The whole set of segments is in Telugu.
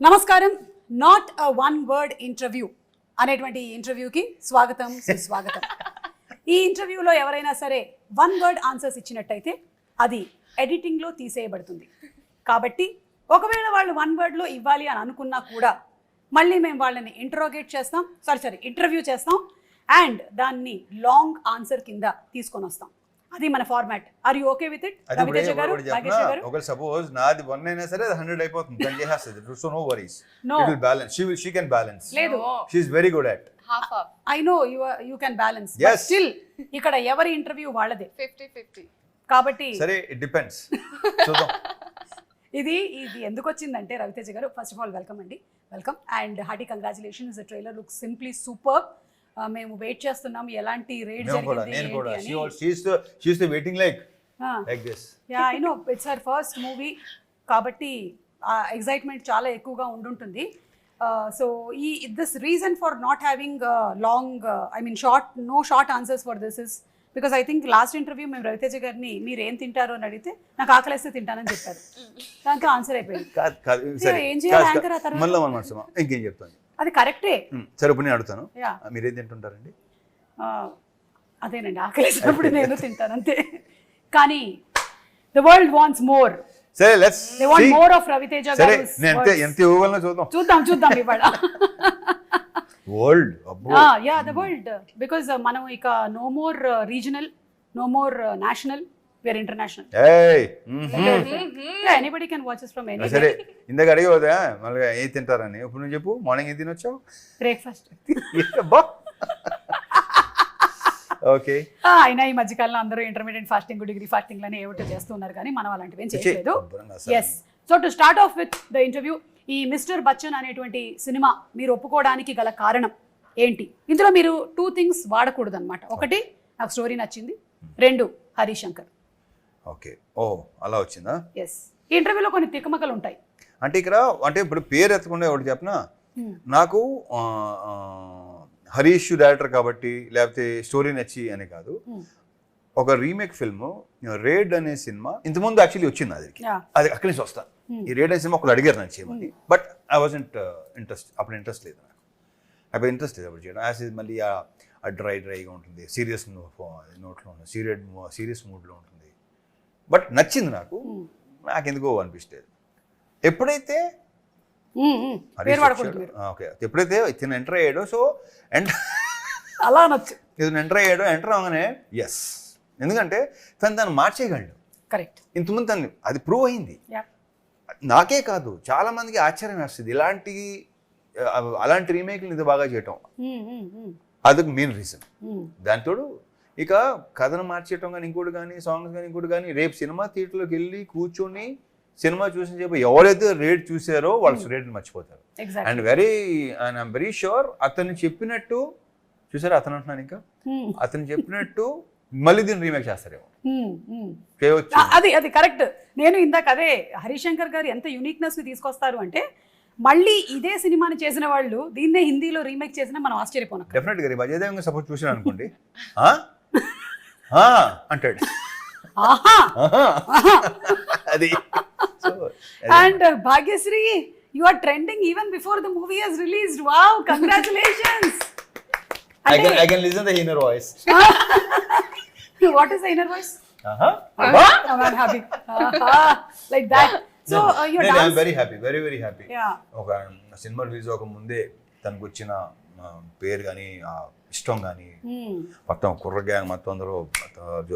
నమస్కారం. Not a one word interview అనేటువంటి ఇంటర్వ్యూకి స్వాగతం, సుస్వాగతం. ఈ ఇంటర్వ్యూలో ఎవరైనా సరే వన్ వర్డ్ ఆన్సర్స్ ఇచ్చినట్టయితే అది ఎడిటింగ్లో తీసేయబడుతుంది. కాబట్టి ఒకవేళ వాళ్ళు వన్ వర్డ్లో ఇవ్వాలి అని అనుకున్నా కూడా మళ్ళీ మేము వాళ్ళని ఇంటర్వ్యూ చేస్తాం అండ్ దాన్ని లాంగ్ ఆన్సర్ కింద తీసుకొని వస్తాం. అది మన format. Are you okay with it? Raviteja garu, Nagesh గారు. ఒకవేళ సపోజ్ నాది 1 అయినా సరే 100 అయిపోతుంది. దాన్ని చేసేస్తుంది. So no worries. It will balance. She can balance. లేదు. She is very good at. Half. I know you can balance. Yes. But still ఇక్కడ ఎవరి ఇంటర్వ్యూ వాళ్ళదే. 50-50. కాబట్టి సరే, it depends. చూద్దాం. ఇది ఎందుకు వచ్చిందంటే రవితేజ గారు, ఫస్ట్ ఆఫ్ ఆల్ వెల్కమ్ అండి. Welcome and hearty congratulations. The trailer looks simply super. మేము వెయిట్ చేస్తున్నాం ఎలాంటి రేట్ జరిగింది నేను కూడా ఏంటి అని. she is waiting like this. Yeah, I know it's her first movie కాబట్టి ఎక్సైట్మెంట్ చాలా ఎక్కువగా ఉండుంటుంది. So this reason for not having long short answers for this is because I think last interview మేము రవితేజ గారిని మీరు ఏం తింటారు అని అడిగితే నాకు ఆకలిస్తే తింటానని చెప్పారు. దాంతో ఆన్సర్ అయిపోయింది. ఏం చేయాలి యాంకర్ ఆ తర్వాత? మళ్ళీ ఇంకేం చెప్తాను. అది కరెక్టే. సరే, ఇప్పుడు నేను అడుగుతాను, మీరేం తింటుంటారండి? అదేనండి, ఆకలిసినప్పుడు నేను తింటాను అంతే. కానీ ద వరల్డ్ వాంట్స్ మోర్. సరే, let's they want more of Raviteja సరే, గారు. నేను ఎంత ఇవ్వగలను చూద్దాం ఇవాళ. World yeah, the world. Because మనం ఇక no more regional, no more national, we are international. Anybody can watch us from anywhere. సరే, ఇందాక అడిగి పోదా మళ్ళీ ఏం తింటారని. ఇప్పుడు నువ్వు చెప్పు, మార్నింగ్ ఏం తినొచ్చావు? బ్రేక్ఫాస్ట్. ఓకే. అయినా ఈ మధ్యకాలంలో అందరూ ఇంటర్మీడియట్ ఫాస్టింగ్, డిగ్రీ ఫాస్టింగ్ లని ఏమిటో చేస్తున్నారు కానీ మనం అలాంటివి ఏం చేయలేదు. Yes. So to start off with the interview, ఈ మిస్టర్ బచ్చన్ అనేటువంటి సినిమా మీరు ఒప్పుకోవడానికి గల కారణం ఏంటి? ఇందులో మీరు 2 థింగ్స్ వాడకూడదు అనమాట. ఒకటి, నాకు స్టోరీ నచ్చింది. 2, హరిశంకర్. ఓకే. ఓ, అలా వచ్చిందా? ఎస్. ఈ ఇంటర్వ్యూలో కొన్ని తికమకలు ఉంటాయి. అంటే ఇక్కడ ఇప్పుడు పేరు ఎత్తకుండా ఒకటి చెప్పనా, నాకు హరీష్ డైరెక్టర్ కాబట్టి లేకపోతే స్టోరీ నచ్చి అని కాదు. ఒక రీమేక్ ఫిల్మ్ రేడ్ అనే సినిమా ఇంతకుముందు యాక్చువల్లీ వచ్చింది. అది అక్కడి నుంచి వస్తా. ఈ రేడ్ అనే సినిమా ఒకరు అడిగారు నాకు చేయమని. బట్ ఐ వాజంట్ అప్పుడు ఇంట్రెస్ట్ లేదు నాకు. అప్పుడు చేయడం యాజ్ మళ్ళీ ఆ డ్రైగా ఉంటుంది, సీరియస్ నోట్లో ఉంటుంది, సీరియస్ మూడ్లో ఉంటుంది. బట్ నచ్చింది నాకు ఎందుకో అనిపిస్తుంది. ఎప్పుడైతే ఇతను ఎంటర్ అయ్యాడో, సో అలా నచ్చు ఇతను ఎంటర్ అవగానే ఎస్, ఎందుకంటే తను మార్చేయగలడు. కరెక్ట్. ఇంతకుముందు తను అది ప్రూవ్ అయింది. నాకే కాదు, చాలా మందికి ఆశ్చర్యం వేస్తుంది అలాంటి రీమేక్లు ఇంత బాగా చేయటం. అదొక మెయిన్ రీజన్. దాంతోడు ఇక కథను మార్చేయటం కానీ ఇంకోటి కానీ సాంగ్స్ కానీ ఇంకోటి కానీ, రేపు సినిమా థియేటర్లోకి వెళ్ళి కూర్చొని సినిమా చూసిన చెప్పి ఎవరైతే రేట్ చూసారో వాళ్ళు రేట్ని మర్చిపోతారు. అండ్ ఐఎమ్ వెరీ షూర్ అతను చెప్పినట్టు చూసారా, అతను అంటున్నాను ఇంకా అతను చెప్పినట్టు మళ్ళీ దీన్ని రీమేక్ చేస్తారేమో. అది కరెక్ట్. నేను ఇందాక అదే హరిశంకర్ గారు ఎంత యూనిక్నెస్ ని తీసుకొస్తారు అంటే, మళ్ళీ ఇదే సినిమాని చేసిన వాళ్ళు దీన్నే హిందీలో రీమేక్ చేసినా మనం ఆశ్చర్యపోను. డెఫినెట్ గా అజయ్ దేవగన్ సపోజ్ చూసాను అనుకోండి, అంటాడు అది. And Bhagyashri, you are trending even before the movie has released. Wow, congratulations. I can listen the inner voice. What is the inner voice? I'm happy. Like that. So you're dancing. I'm very happy, very very happy. Yeah. ఒక సినిమా రిలీజ్ అవ్వక ముందే తనకు వచ్చిన పేరు కానీ ఇష్టం కానీ మొత్తం కుర్ర గ్యాంగ్ మొత్తం అందరూ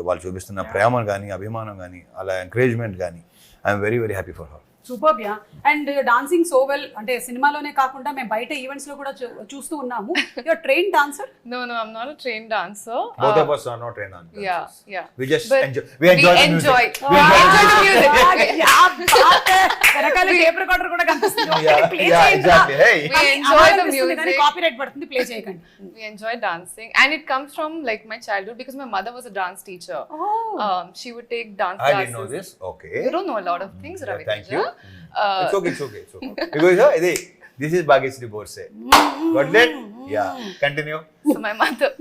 వాళ్ళు చూపిస్తున్న ప్రేమ కానీ అభిమానం కానీ అలా ఎంకరేజ్మెంట్ కానీ I'm very very happy for her. Super. Yeah. And dancing so well. అంటే సినిమాలోనే కాకుండా మేము బయట ఈవెంట్స్ లో కూడా చూస్తూ ఉన్నాము. You are trained dancer? No, I'm not a trained dancer. Both of us are not trained dancers. Yeah. We just but enjoy the music. We enjoy the music. Yeah, వెనకాల టేప్ రికార్డర్ కూడా కనిపిస్తుంది. Yeah, exactly. Hey. We enjoy the music. Copyright పడుతుంది, ప్లే చేయకండి. We enjoy dancing and it comes from like my childhood because my mother was a dance teacher. She would take dance classes. I didn't know this. Okay. You don't know a lot of things, Ravi. Thank you. It's okay. Because this is Bhagyashree Borse. Got it? Yeah. Continue. So my mother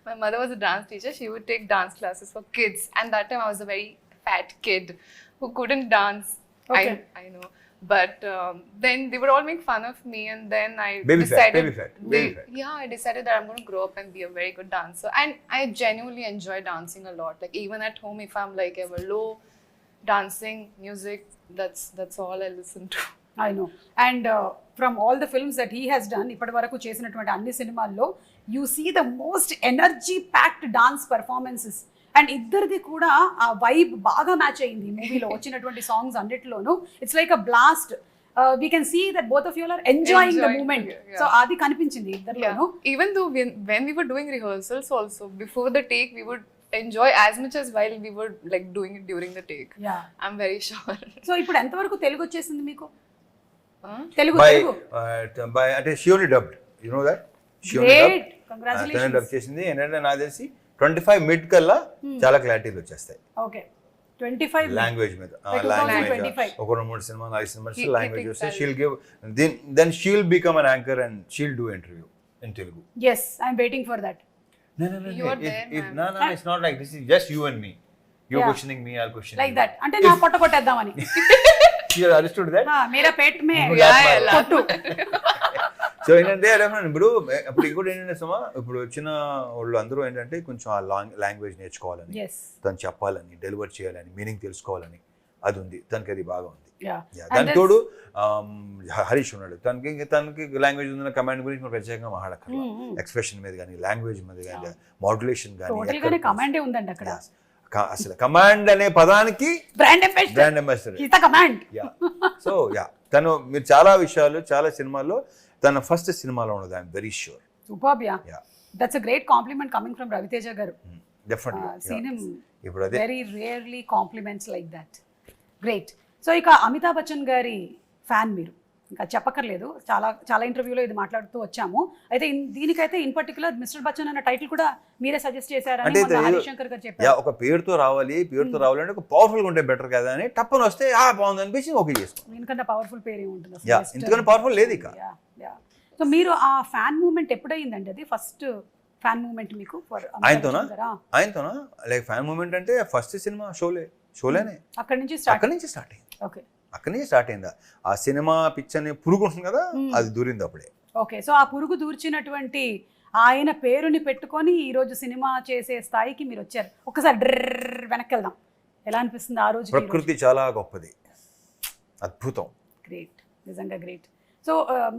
my mother was a dance teacher. She would take dance classes for kids, and that time I was a very fat kid who couldn't dance. Okay. I I know. But then they would all make fun of me, and then I Baby fat, decided, baby fat, baby fat. yeah, I decided that I'm going to grow up and be a very good dancer. And I genuinely enjoy dancing a lot. Like even at home, if I'm like ever low, dancing, music, that's all I listen to. I know and from all the films that he has done ఇప్పటి వరకు చేసినటువంటి అన్ని సినిమాల్లో you see the most energy packed dance performances and ఇద్దరిది కూడా ఆ వైబ్ బాగా మ్యాచ్ అయింది ఈ మూవీలో వచ్చినటువంటి సాంగ్స్ అన్నిటిలోనూ it's like a blast we can see that both of you are enjoying the moment so అది కనిపించింది ఇద్దరిలోనూ Even though when we were doing rehearsals also, before the take, we would enjoy as much as while we were like doing it during the take. Yeah I'm very sure. So ఇప్పుడు ఎంతవరకు తెలుగు వచ్చేసింది మీకు తెలుగు By తెలుగు by అంటే she only dubbed, you know that? She only great dubbed. తనే కంగ్రాచులేషన్స్ డబ్ చేసింది. ఏంటంటే నాకు తెలిసి 25 మిడ్ కల్లా చాలా క్లారిటీలు వచ్చేస్తాయి ఓకే 25 లాంగ్వేజ్ మీద. By 2025. ఒక 3 cinema 4 cinemas He language thinks వస్తే that- she'll give then she'll become an anchor and she'll do interview in Telugu. Yes I'm waiting for that No, You are there, ma'am. no, it's not like this. Is just you and me. You're Yeah. questioning me, I'll question like you. That అంటే నా పొట్ట కొట్టేద్దామని You understood that? Mera Peth May Yeah, yeah, కొట్టు సో ఏంటంటే ఇప్పుడు ఇంకోటి ఏంటంటే సుమా ఇప్పుడు వచ్చిన వాళ్ళు అందరూ ఏంటంటే కొంచెం ఆ లాంగ్వేజ్ నేర్చుకోవాలని, ఎస్ తను చెప్పాలని, డెలివర్ చేయాలని, మీనింగ్ తెలుసుకోవాలని అది ఉంది. తనకి అది బాగా ఉంది. యా దానికి తోడు హరీష్ ఉన్నాడు. తనకి లాంగ్వేజ్ ఉన్న కమాండ్ గురించి మనం ప్రత్యేకంగా మాట్లాడక్కర్లా. ఎక్స్ప్రెషన్ మీద కానీ, లాంగ్వేజ్ మీద కానీ, మాడ్యులేషన్ టోటల్ గానే కానీ, కమాండే ఉందండి అక్కడ అసలు కమాండ్ అనే పదానికి బ్రాండ్ అంబాసిడర్ బ్రాండ్ అంబాసిడర్. ఈత కమాండ్ సో తను మీరు చాలా విషయాలు చాలా సినిమాల్లో తన ఫస్ట్ సినిమాలో ఉన్నది. I'm very sure. Superb yeah Yeah. That's a great compliment coming from Raviteja garu definitely seen him ఇప్పుడు అదే very rarely compliments like that great so ఇక అమితాబ్ బచ్చన్ గారి ఫ్యాన్ మీరు ఇంకా చెప్పక్కర్లేదు చాలా చాలా ఇంటర్వ్యూలో ఇది మాట్లాడుతూ వచ్చాము అయితే దీనికైతే ఇన్ పర్టికులర్ మిస్టర్ బచ్చన్ అన్న టైటిల్ కూడా మీరే సజెస్ట్ చేశారని అంటే మొన్న హరిశంకర్ గారు చెప్పారు ఒక పేరుతో రావాలంటే ఒక పవర్ఫుల్ ఉంటే బెటర్ కదా అని టప్పని వస్తే బాగుంది అనిపించి ఓకే చేసుకో. దీనికన్నా పవర్ఫుల్ పేరు ఏముంటుంది యా ఎందుకంటే పవర్ఫుల్ లేదు ఇక. సో మీరు ఆ ఫ్యాన్ మూమెంట్ ఎప్పుడైందండి అది ఫస్ట్ ఫ్యాన్ మూమెంట్ మీకు ఫర్ ఆయనతోనా లైక్ ఫ్యాన్ మూమెంట్ అంటే ఫస్ట్ సినిమా షోలేనే అక్కడి నుంచి స్టార్ట్ అక్కడి నుంచి స్టార్ట్ అయింది. ఓకే అక్కడి నుంచి స్టార్ట్ అయిందా ఆ సినిమా పిక్చర్ అని పురుగు ఉంటుంది కదా అది దూరింది అప్పుడే. ఓకే సో ఆ పురుగు దూర్చినటువంటి ఆయన పేరుని పెట్టుకొని ఈరోజు సినిమా చేసే స్థాయికి మీరు వచ్చారు. ఒకసారి డ్రర్ వెనక్కి వెళ్దాం. ఎలా అనిపిస్తుంది ఆ రోజు? ప్రకృతి చాలా గొప్పది, అద్భుతం. గ్రేట్, నిజంగా గ్రేట్. సో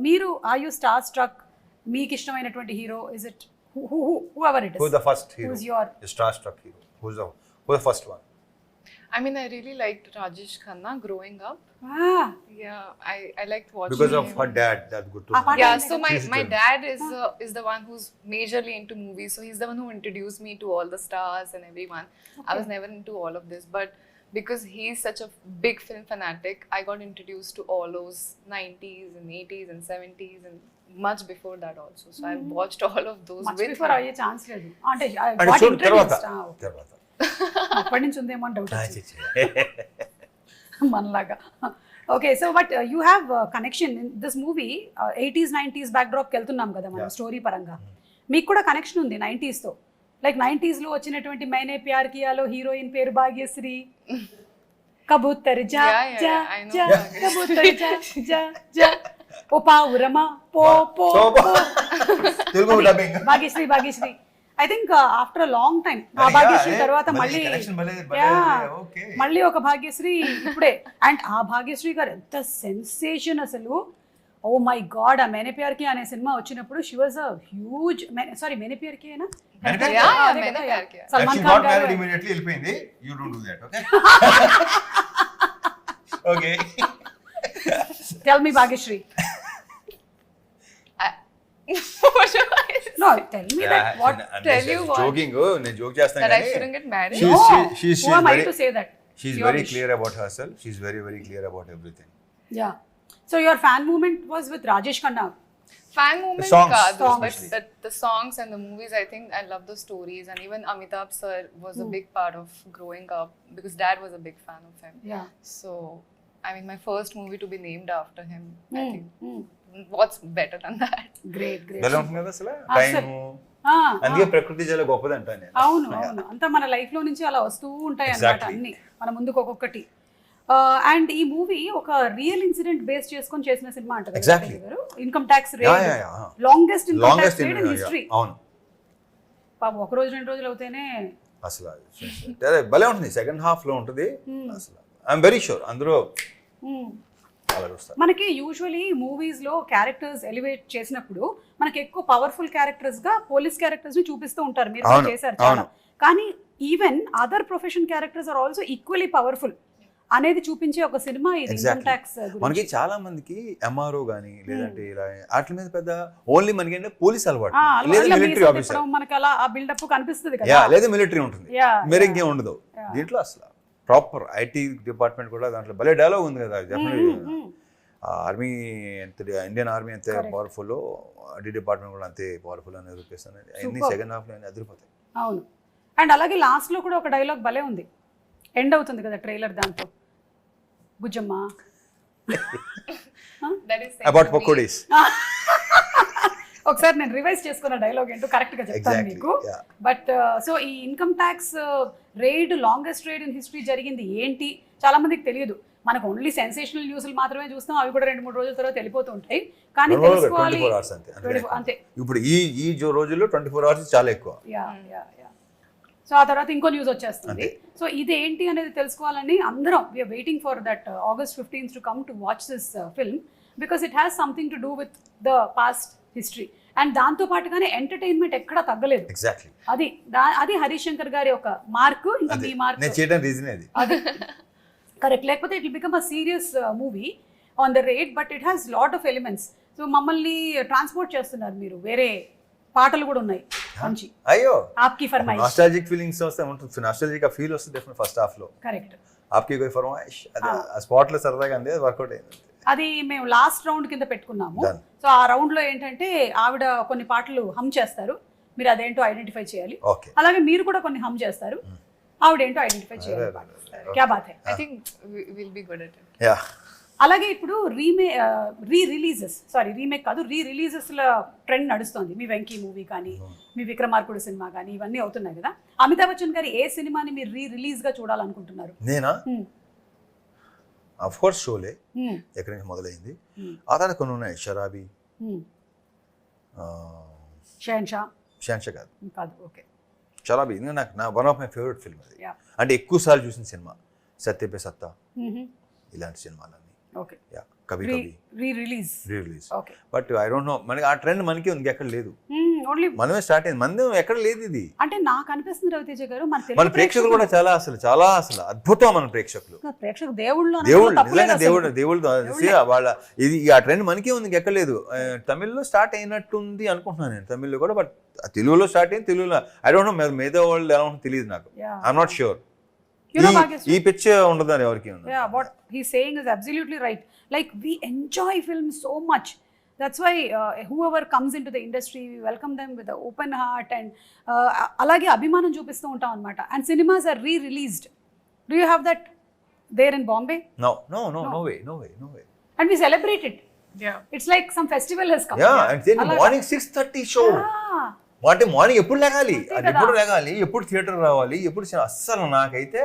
మీరు ఆర్ యూ స్టార్ స్ట్రక్? మీకు ఇష్టమైనటువంటి hero is it whoever it is? Who's the first hero? Who's your star-struck hero? Who's the first one? I mean, I really liked Rajesh Khanna growing up. Yeah, I liked watching Because of him. her dad, that's good to Ah, know. Yeah, Like so She's my good. dad is the one who's majorly into movies. So he's the one who introduced me to all the stars and everyone. I was never into all of this, but because he's such a big film fanatic, I got introduced to all those 90s and 80s and 70s and much before that also. So I've watched all of those much with before him. అయ్యే ఛాన్స్ లేదు అంటే అంటే got చూడు తర్వాత introduced. అప్పటి నుంచి ఉందేమో అని డౌట్ మనలాగా. Okay so but you have connection in this movie 80s 90s బ్యాక్డ్రాప్కి వెళ్తున్నాం కదా మనం స్టోరీ పరంగా. మీకు కూడా కనెక్షన్ ఉంది 90sతో. లైక్ 90sలో వచ్చినటువంటి మైనే ప్యార్ కియాలో హీరోయిన్ పేరు భాగ్యశ్రీ. కబూతర్ జా Yeah, జా I know జా Bhagyashree. కబూతర్ జా జా జా ఓ పావురమా పో పో Telugu dubbing Bhagyashri I think after a long time ఆ భాగ్యశ్రీ తర్వాత మళ్ళీ మళ్ళీ ఒక భాగ్యశ్రీ ఇప్పుడే. అండ్ ఆ భాగ్యశ్రీ గారు ఎంత సెన్సేషన్ అసలు. ఓ మై గాడ్, ఆ మేనే ప్యార్ కి అనే సినిమా వచ్చినప్పుడు షీ వాజ్ అ హ్యూజ్. సారీ మేనే ప్యార్ కి అయినా Yeah, Maine Pyar Kiya. Salman Khan గారు immediately వెళ్ళిపోయింది. You don't do that, okay? Okay. Tell me Bhagyashri. No, tell me that. What? Tell you what? Joking, నేను joke చేస్తాను That I కానీ shouldn't get married. She's- No. she's Who am I very- to say that? she's Your very wish. clear about herself. She's very, very clear about everything. Yeah. So your fan movement was with Rajesh Khanna. Fan movement songs, kaadu, songs. but the songs and the movies, I think I love the stories. And even Amitabh sir was a big part of growing up because dad was a big fan of him. Yeah. So, I mean, my first movie to be named after him, I think, Mm. what's better than that? Great, great. ఎలా ఉంటుంది కదా అసలు Ah, టైం. sir. Ah, అందుకే ప్రకృతి చాలా గొప్పదంటా నేను. అవును అవును అంతా మన లైఫ్ లో నుంచి అలా వస్తూ ఉంటాయి అన్నమాట Exactly. అన్ని మన ముందుకు ఒక్కొక్కటి. అండ్ ఈ మూవీ ఒక రియల్ ఇన్సిడెంట్ బేస్ చేసుకొని చేసిన సినిమా అంటారు Exactly. Income tax Yeah, yeah, yeah. Longest income longest tax rate in history. అవును పాపం ఒక రోజు 2 రోజులు అవుతేనే అసలు అదే భలే ఉంటుంది, సెకండ్ హాఫ్ లో ఉంటుంది అసలు. ఐఎమ్ వెరీ షూర్ అందరూ అలా చూస్తారు. మనకి యూజువలీ మూవీస్ లో క్యారెక్టర్స్ ఎలివేట్ చేసినప్పుడు మనకి ఎక్కువ పవర్ఫుల్ క్యారెక్టర్స్ గా పోలీస్ క్యారెక్టర్స్ ని చూపిస్తూ ఉంటారు, మీరు కూడా అవును, చేశారు చాలా. అవును. కానీ even other profession characters are also equally powerful అనేది చూపించే ఒక సినిమా ఇది ఇన్కమ్ Exactly. ట్యాక్స్. మనకి చాలా మందికి ఎంఆర్ఓ గానీ లేదంటే ఇలా వాటి మీద పెద్ద ఓన్లీ మనకి ఏంటంటే పోలీస్ అలవాటు లేదా మిలిటరీ ఆఫీసర్, మనకి అలా ఆ బిల్డప్ కనిపిస్తుంది యా కదా. లేదా మిలిటరీ ఉంటుంది, Yeah, మీరు yeah. ఇంకేం ఉండదు దీంట్లో. అసలు ప్రాపర్ ఐటీ డిపార్ట్మెంట్ కూడా దాంట్లో భలే డైలాగ్ ఉంది కదా, డెఫినెట్లీ ఆర్మీ ఎంత ఇండియన్ ఆర్మీ ఎంత పవర్ఫుల్, ఐటీ డిపార్ట్మెంట్ కూడా అంతే పవర్ఫుల్ అని నిరూపిస్తాను. అన్ని సెకండ్ హాఫ్ లో అదిరిపోతాయి. అవును. అండ్ అలాగే లాస్ట్ లో కూడా ఒక డైలాగ్ భలే ఉంది, ఎండ్ అవుతుంది కదా ట్రైలర్ దాంతో, Bujjamma That is about pakodis. ఒకసారి నేను రివైజ్ చేసుకున్న డైలాగ్ ఏంటో కరెక్ట్ గా చెప్తాను Exactly, మీకు. yeah. బట్ సో ఈ income tax raid longest raid in history జరిగింది ఏంటి చాలా మందికి తెలియదు. మనకు ఓన్లీ సెన్సేషనల్ న్యూస్లు మాత్రమే చూస్తాం, అవి కూడా 2-3 రోజుల తర్వాత వెళ్ళిపోతూ ఉంటాయి. కానీ తెలుసుకోవాలి 24 hours అంతే. 24 అంతే. ఇప్పుడు ఈ రోజుల్లో 24 hours చాలా ఎక్కువ. Yeah yeah yeah. సో ఆ తర్వాత ఇంకో న్యూస్ వచ్చేస్తుంది. సో ఇది ఏంటి అనేది తెలుసుకోవాలని అందరం we are waiting for that August 15th to come to watch this film because it has something to do with the past history. And దాంతో పాటుగానే ఎంటర్టైన్మెంట్ ఎక్కడా తగ్గలేదు. ఎగ్జాక్ట్లీ అది హరీష్ శంకర్ గారి ఒక మార్కు, ఇంకా మీ మార్క్ నేను చేయడం రీజన్ అది. అది కరెక్ట్. లేకపోతే it will become a serious movie on the rate, but it has lot of elements. So మమ్మల్ని ట్రాన్స్పోర్ట్ చేస్తున్నారు మీరు, వేరే పాటలు కూడా ఉన్నాయి మంచి. అయ్యో ఆప్కి ఫర్మాయిష్, నాస్టాలజిక్ ఫీలింగ్స్ వస్తే ఉంటుంది, నాస్టాలజిక్ ఫీల్ వస్తుంది డెఫినెట్ ఫస్ట్ హాఫ్ లో. కరెక్ట్. ఆప్కి కోయి ఫర్మాయిష్ అది ఆ స్పాట్ లో సరదాగా అంది, వర్కౌట్ అయింది. అది మేము లాస్ట్ రౌండ్ కింద పెట్టుకున్నాము. Done. సో ఆ రౌండ్ లో ఏంటంటే ఆవిడ కొన్ని పాటలు హమ్ చేస్తారు, మీరు అదేంటో ఐడెంటిఫై చేయాలి. ఓకే, అలాగే మీరు కూడా కొన్ని హమ్ చేస్తారు, ఆవిడేంటో ఐడెంటిఫై చేయాలి. క్యా బాత్ హై. I think we'll be good at it. Yeah. అలాగే ఇప్పుడు రీమేక్ కాదు, రీ రిలీజెస్ల ట్రెండ్ నడుస్తుంది. మీ వెంకీ మూవీ కానీ, మీ విక్రమార్కుడు సినిమా కానీ, ఇవన్నీ అవుతున్నాయి కదా. అమితాబ్ బచ్చన్ గారి ఏ సినిమాని మీరు రిలీజ్ గా చూడాలనుకుంటున్నారు? నేనా ఆఫ్ కోర్స్ షోలే ఎక్కడి నుంచి మొదలైంది. ఆ తర్వాత కొన్ని ఉన్నాయి, షరాబీ, షాన్షా కాదు, ఓకే. షరాబీ నాకు one of my favourite film అది. Yeah. అంటే ఎక్కువ సార్లు చూసిన సినిమా సత్యపే సత్తా, ఇలాంటి సినిమాలన్నీ. Okay. Yeah, Kabhi Kabhi re release. Okay. But I don't know, మనకి ఆ ట్రెండ్ మనకి ఉంది, ఎక్కడ లేదు. ఓన్లీ మనమే స్టార్ట్ అయింది, మంది ఎక్కడ లేదు ఇది. అంటే నాకు అనిపిస్తుంది రవితేజ గారు, మన ప్రేక్షకులు కూడా చాలా అసలు అద్భుతం. మన ప్రేక్షకులు దేవుళ్ళు నిజంగా దేవుళ్ళు వాళ్ళ ఇది ఆ ట్రెండ్ మనకే ఉంది, ఎక్కడ లేదు. తమిళ్లో స్టార్ట్ అయినట్టుంది అనుకుంటున్నాను నేను, తమిళ్లో కూడా. బట్ తెలుగులో స్టార్ట్ అయింది, తెలుగులో ఐ డోంట్ నో మిగతా వరల్డ్ ఎలా ఉంటుందో తెలియదు నాకు. I'm not sure. ఈ పిచ్ ఉండదని ఎవరికి ఉంది. Yeah, what he's saying is absolutely right. Like we enjoy film so much. That's why whoever comes into the industry, we welcome them with an open heart and alage abhimanam చూపిస్తూ ఉంటాం అన్నమాట. And cinemas are re-released. Do you have that there in Bombay? No way. And we celebrate it. Yeah. It's like some festival has come. Yeah, and then morning 6:30 show. అంటే మార్నింగ్ ఎప్పుడు లేగాలి, అది ఎప్పుడు లేగాలి, ఎప్పుడు థియేటర్ రావాలి, ఎప్పుడు అస్సలు నాకైతే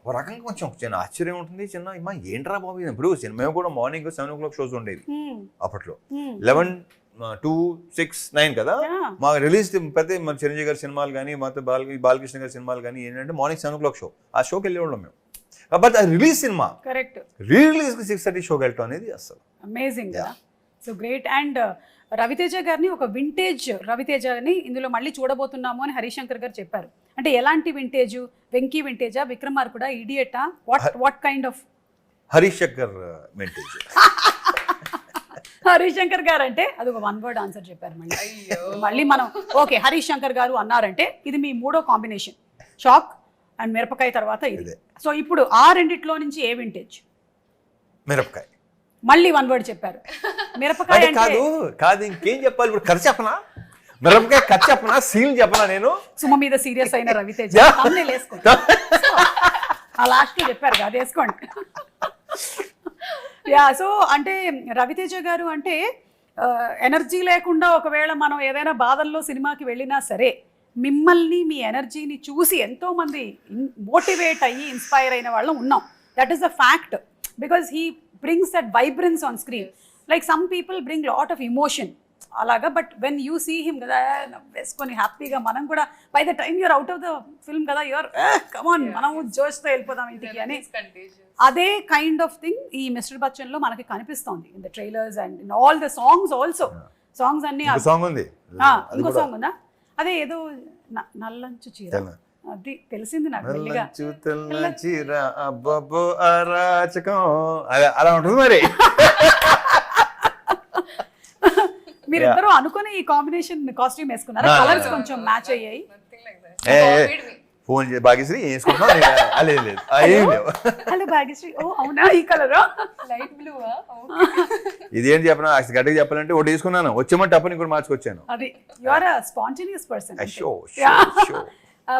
ఒక రకంగా కొంచెం చిన్న ఆశ్చర్యం ఉంటుంది. చిన్న ఏంట్రా బాబు ఇప్పుడు మేము కూడా మార్నింగ్ 7 o'clock షోస్ ఉండేవి అప్పట్లో. 11, 2, 6, 9 కదా మాకు రిలీజ్. ప్రతి మన చిరంజీవి గారి సినిమాలు కానీ, మొత్తం బాలకృష్ణ గారి సినిమాలు కానీ ఏంటంటే మార్నింగ్ 7 o'clock షో, ఆ షోకి వెళ్ళేవాళ్ళం మేము. బట్ అది రిలీజ్ సినిమా, కరెక్ట్, రిలీజ్ 6:30 షోకి వెళ్ళటం అనేది అసలు అమేజింగ్ కదా. So great. అండ్ రవితేజ గారిని ఒక వింటేజ్ రవితేజని ఇందులో మళ్ళీ చూడబోతున్నాము అని హరీష్ శంకర్ గారు చెప్పారు. అంటే ఎలాంటి వింటేజ్? వెంకీ వింటేజా, విక్రమార్కుడా, ఇడియటా, what kind of? Harish Shankar vintage. Harish Shankar గారు అంటే అది ఒక 1 word ఆన్సర్ చెప్పారు. మళ్ళీ మనం ఓకే హరీష్ శంకర్ గారు అన్నారంటే ఇది మీ 3వ కాంబినేషన్, షాక్ అండ్ మిరపకాయ తర్వాత ఇది. సో ఇప్పుడు ఆ రెండిట్లో నుంచి ఏ వింటేజ్? మిరపకాయ. మళ్ళీ 1 word చెప్పారు. మిరపకాయ కాదు ఇంకేం చెప్పాలి ఇప్పుడు? ఖర్చు చెప్పనా? మిరపకాయ ఖర్చు చెప్పనా? సీల్ చెప్పనా? నేను సుమ మీద సీరియస్ అయిన రవితేజ వేసుకోండి. ఆ లాస్ట్ లో చెప్పారు అది వేసుకోండి. యా, సో అంటే రవితేజ గారు అంటే ఎనర్జీ లేకుండా ఒకవేళ మనం ఏదైనా బాధల్లో సినిమాకి వెళ్ళినా సరే మిమ్మల్ని మీ ఎనర్జీని చూసి ఎంతో మంది మోటివేట్ అయ్యి ఇన్స్పైర్ అయిన వాళ్ళం ఉన్నాం. That is the fact, because he brings that vibrance on screen. Like some people bring lot of emotion అలాగా, but when you see him కదా వేసుకొని హ్యాపీగా, మనం కూడా by the time you're out of the film కదా యూఆర్ కమాన్ మనము జోష్తో వెళ్ళిపోదాం ఇంటికి అని. It's contagious. అదే కైండ్ ఆఫ్ థింగ్ ఈ మిస్టర్ బచ్చన్లో మనకి కనిపిస్తోంది in the trailers and in all the songs also. Songs అన్ని సాంగ్ ఉంది, ఇంకో సాంగ్ ఉందా, అదే ఏదో నల్లంచు చీర, అది తెలిసింది నాకు మెల్లిగా. తెల్ల చీర అబ్బబ్బో అరాచకం అలా ఉంటుంది మరి. మీరిద్దరూ అనుకుని ఈ కాంబినేషన్ కాస్ట్యూమ్ వేసుకున్నారు, కలర్స్ కొంచెం మ్యాచ్ అయ్యాయి. Nothing like that. He copied me. Phone చేసి భాగ్యశ్రీ వేసుకుంటున్నాం, లేదు లేదు ఏం లేవు. హలో భాగ్యశ్రీ, ఓ అవునా ఈ colour Light blue, huh? Okay. ఇదేంటి చెప్పిన గట్టిగా చెప్పాలంటే ఒకటి తీసుకున్నాను, వచ్చేమంటే అప్పుడు ఇంకోటి మార్చుకొచ్చాను. అది you are a spontaneous person.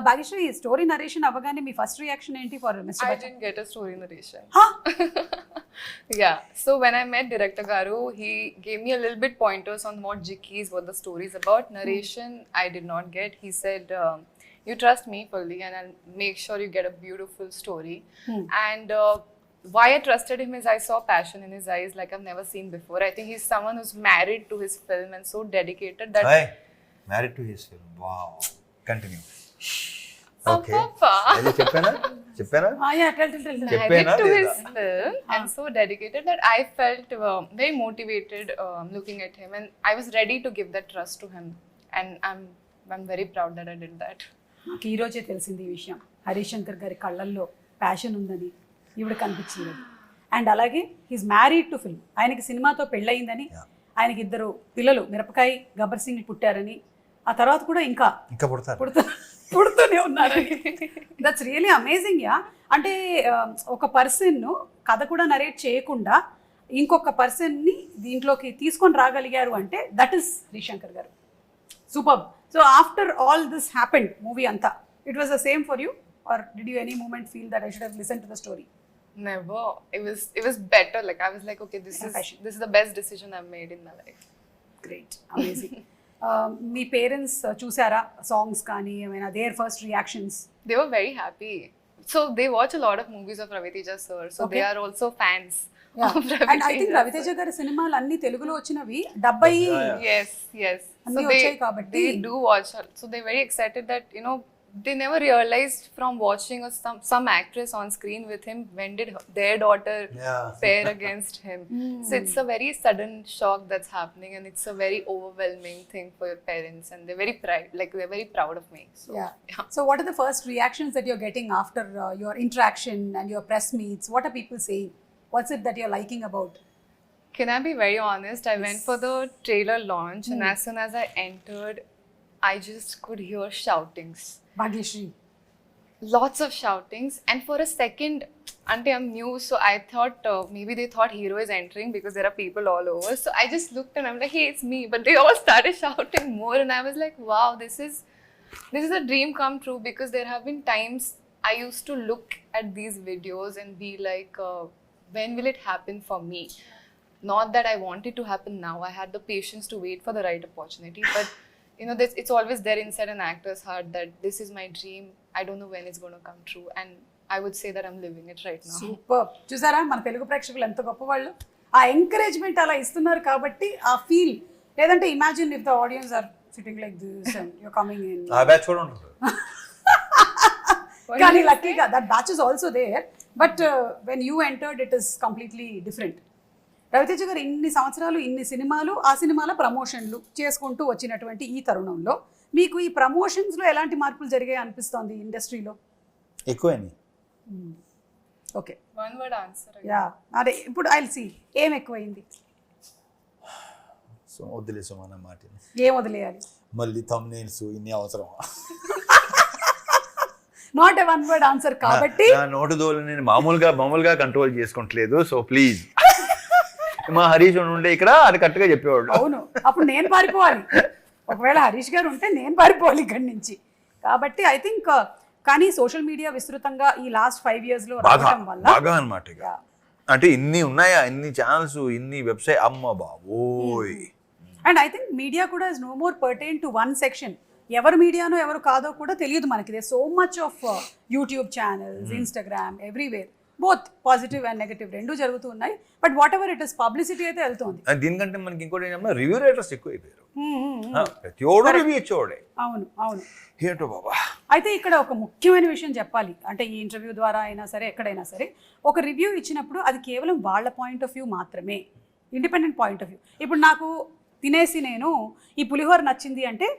Bhagyashri, story narration అవ్వగానే మీ ఫస్ట్ రియాక్షన్ ఏంటి for mister I Bachchan? didn't get a story narration. Yeah. So when I met Director Garu, he gave me a little bit pointers on what Jikki's, what the story is about. Narration, I did not get. He said, you trust me fully and I'll make sure you get a beautiful story. And why I trusted him is I saw passion in his eyes like I've never seen before. I think he's someone who's married to his film and so dedicated that... married to his film. Wow, continue. Okay, Papa. చెప్పానా Married to his film and so dedicated that I felt very motivated looking at him and I was ready to give that trust to him and I'm very proud that I did that. నాకు ఈ రోజే తెలిసింది ఈ విషయం. హరీష్ శంకర్ గారి కళ్ళల్లో ప్యాషన్ ఉందని ఈవిడ కనిపించింది. అండ్ అలాగే హీస్ మ్యారీడ్ టు ఫిల్మ్, ఆయనకి సినిమాతో పెళ్ళయిందని, ఆయనకి 2 పిల్లలు మిరపకాయ గబ్బర్ సింగ్ పుట్టారని, ఆ తర్వాత కూడా ఇంకా పుడుతూనే ఉన్నారని. That's really amazing. యా, అంటే ఒక పర్సన్ కథ కూడా నరేట్ చేయకుండా ఇంకొక పర్సన్ని దీంట్లోకి తీసుకొని రాగలిగారు అంటే దట్ ఈస్ హరీష్ శంకర్ గారు. Super. So after all this happened movie అంతా, it was the same for you are did you any moment feel that I should have listen to the story? Never. It was better. Like I was like, okay, this is the best decision I've made in my life. Great, amazing. మీ పేరెంట్స్ చూసారా సాంగ్స్ కానీ ఏమైనా, their first reactions? They were very happy. So they watch a lot of movies of Ravi Teja sir. So they are also fans. And I think Raviteja గారి సినిమాలు అన్ని తెలుగులో వచ్చినవి 70. Yes. అన్ని వచ్చాయి కాబట్టి they do watch. So they're very excited that, you know, they never realized from watching some actress on screen with him, when did their daughter pair against him. So it's a very sudden shock that's happening and it's a very overwhelming thing for your parents and they're very proud of me. So, yeah. So what are the first reactions that you're getting after your interaction and your press meets? What are people saying? What's it that you're liking about? Can I be very honest? I went for the trailer launch and as soon as I entered, I just could hear shoutings. Bhagyashree. Lots of shoutings, and for a second, until I'm new, so I thought maybe they thought hero is entering because there are people all over. So I just looked and I'm like, hey, it's me. But they all started shouting more, and I was like, wow, this is a dream come true, because there have been times I used to look at these videos and be like, when will it happen for me? Not that I want it to happen now. I had the patience to wait for the right opportunity, but you know, it's always there inside an actor's heart that this is my dream. I don't know when it's going to come true, and I would say that I'm living it right now. Super. చూసారా మన తెలుగు ప్రేక్షకులు ఎంత గొప్పవాళ్ళు, ఆ ఎంకరేజ్మెంట్ అలా ఇస్తున్నారు కాబట్టి ఆ ఫీల్. లేదంటే imagine if the audience are sitting like this and you are coming in. ఆ బ్యాచ్ కూడా ఉంటుంది. కానీ లక్కీగా that batch is also there, but when you entered it is completely different. Raviteja garu ఇన్ని సంవత్సరాలు ఇన్ని సినిమాలు, ఆ సినిమాల ప్రమోషన్లు చేసుకుంటూ వచ్చినటువంటి ఈ తరుణంలో మీకు ఈ ప్రమోషన్స్లో ఎలాంటి మార్పులు జరిగాయి అనిపిస్తోంది ఇండస్ట్రీలో? ఎక్కువైంది. Okay, One word answer. Yeah, అదే ఇప్పుడు ఐల్ సీ ఏం ఎక్కువైంది. సో వదిలేసాం అన్న మాట. ఏం వదిలేయాలి? మళ్ళీ thumbnails ఇన్ని అవసరం. Not a one word answer కాబట్టి నా నోటు దోలు నేను మామూలుగా కంట్రోల్ చేసుకుంటలేదు. సో ప్లీజ్, మా హరీష్ ఉండే ఇక్కడ అది కరెక్ట్గా చెప్పేవాడు. అవును, అప్పుడు నేను పారిపోవాలి. ఒకవేళ హరీష్ గారు ఉంటే నేను పారిపోవాలి ఇక్కడి నుంచి. కాబట్టి ఐ థింక్ కానీ సోషల్ మీడియా విస్తృతంగా ఈ లాస్ట్ 5 years లో రావడం వల్ల బాగా అనమాట. అంటే ఇన్ని ఉన్నాయా, ఇన్ని ఛానల్స్, ఇన్ని వెబ్సైట్, అమ్మ బాబోయ్. అండ్ ఐ థింక్ మీడియా కూడా is no more pertain to one section. ఎవరు మీడియానో ఎవరు కాదో కూడా తెలియదు మనకి. They so much of YouTube channels, Instagram, everywhere. Both positive and negative రెండు జరుగుతూ ఉన్నాయి. But whatever it is publicity అయితే వెళ్తుంది. దీనికంటే మనకి ఇంకోటి ఏంటంటే రివ్యూ రైటర్స్ ఎక్కువ అయిపోయారు. ప్రతి ఒడు రివ్యూ ఇచ్చేవాడే. అవును అవును. ఏంటో బాబా. అయితే ఇక్కడ ఒక ముఖ్యమైన విషయం చెప్పాలి. అంటే ఈ ఇంటర్వ్యూ ద్వారా అయినా సరే ఎక్కడైనా సరే ఒక రివ్యూ ఇచ్చినప్పుడు అది కేవలం వాళ్ళ పాయింట్ ఆఫ్ వ్యూ మాత్రమే, ఇండిపెండెంట్ పాయింట్ ఆఫ్ వ్యూ. ఇప్పుడు నాకు తినేసి నేను ఈ పులిహోర నచ్చింది అంటే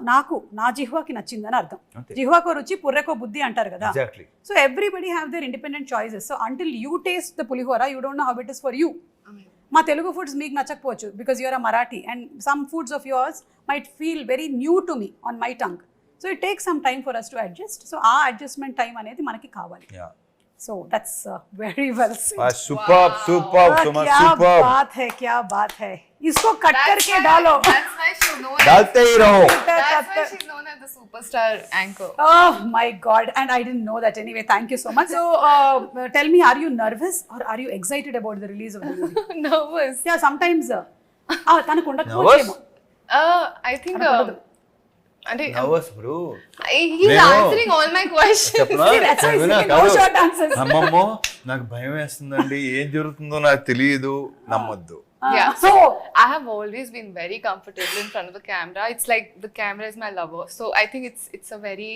నాకు నా జిహ్వాకి నచ్చిందని అర్థం. జిహ్వాకో రుచి పుర్రెకో బుద్ధి అంటారు కదా. So everybody have their independent choices. So until you taste the pulihora you don't know how it is for you. మా తెలుగు ఫుడ్స్ మీకు నచ్చకపోవచ్చు because you're a Marathi and some foods of yours might feel very new to me on my tongue. So it takes some time for us to adjust. So ఆ అడ్జస్ట్మెంట్ టైం అనేది మనకి కావాలి. So that's very well said. Superb, superb, Suma, superb. क्या बात है, क्या बात है. इसको कट करके डालो. That's why she's known. डालते ही रहो. That's why she's known as the superstar anchor. Oh my God, and I didn't know that anyway. Thank you so much. So tell me, are you nervous or are you excited about the release of the movie? Nervous. Yeah, sometimes. తనకు ఉండకపోవచ్చేమో. I think. Nervous, bro. He's answering all my questions. That's why he's giving no short answers. అమ్మమ్మో నాకు భయం వేస్తుందండి, ఏం జరుగుతుందో నాకు తెలియదు, నమ్మొద్దు. Yeah, so I have always been very comfortable in front of the camera. It's like the camera is my lover. So I think it's a very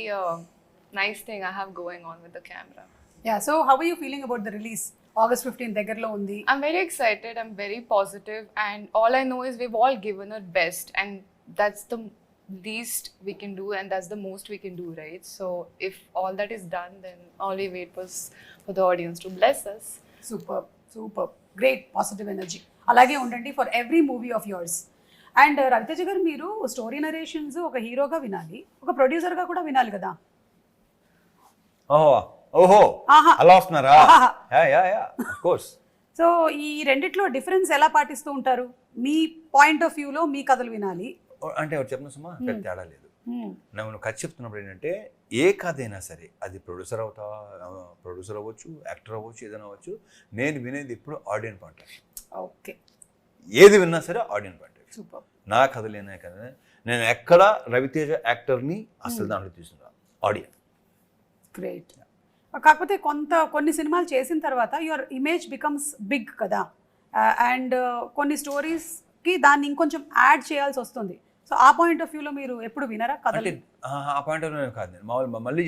nice thing I have going on with the camera. Yeah, so how are you feeling about the release? August 15th దగ్గరలో ఉంది. I'm very excited. I'm very positive, and all I know is we've all given our best, and that's the least we can do, and that's the most we can do, right? So if all that is done, then all we wait was for the audience to bless us. Superb, superb, great positive energy. అలాగే ఉండండి for every movie of yours. And Raviteja garu, మీరు స్టోరీ నరేషన్స్ ఒక హీరోగా వినాలి, ఒక ప్రొడ్యూసర్గా కూడా వినాలి కదా. ఓహో అలా వస్తున్నారా? Of course. సో ఈ రెండిట్లో డిఫరెన్స్ ఎలా పాటిస్తూ ఉంటారు? మీ పాయింట్ ఆఫ్ వ్యూలో మీ కథలు వినాలి అంటే ఎవరు చెప్పిన సుమా పెద్ద తేడా లేదు. నువ్వు కథ చెప్తున్నప్పుడు ఏంటంటే ఏ కథ అయినా సరే అది ప్రొడ్యూసర్ అవ్వచ్చు, యాక్టర్ అవ్వచ్చు, ఏదైనా అవ్వచ్చు, నేను వినేది ఇప్పుడు audience point of view. Okay, ఏది విన్నా సరే audience point of view. Super. నా కథలేనా కదా, నేను ఎక్కడ రవితేజ యాక్టర్ని అసలు దాంట్లో తీసుకున్నా ఆడియన్స్. గ్రేట్. కాకపోతే కొన్ని సినిమాలు చేసిన తర్వాత యువర్ ఇమేజ్ బికమ్స్ బిగ్ కదా, అండ్ కొన్ని స్టోరీస్కి దాన్ని ఇంకొంచెం యాడ్ చేయాల్సి వస్తుంది. సో ఆ పాయింట్ ఆఫ్ వ్యూలో మీరు ఎప్పుడు వినరా కథలు? ఆ పాయింట్ ఆఫ్ వ్యూ కాదు, నేను మళ్ళీ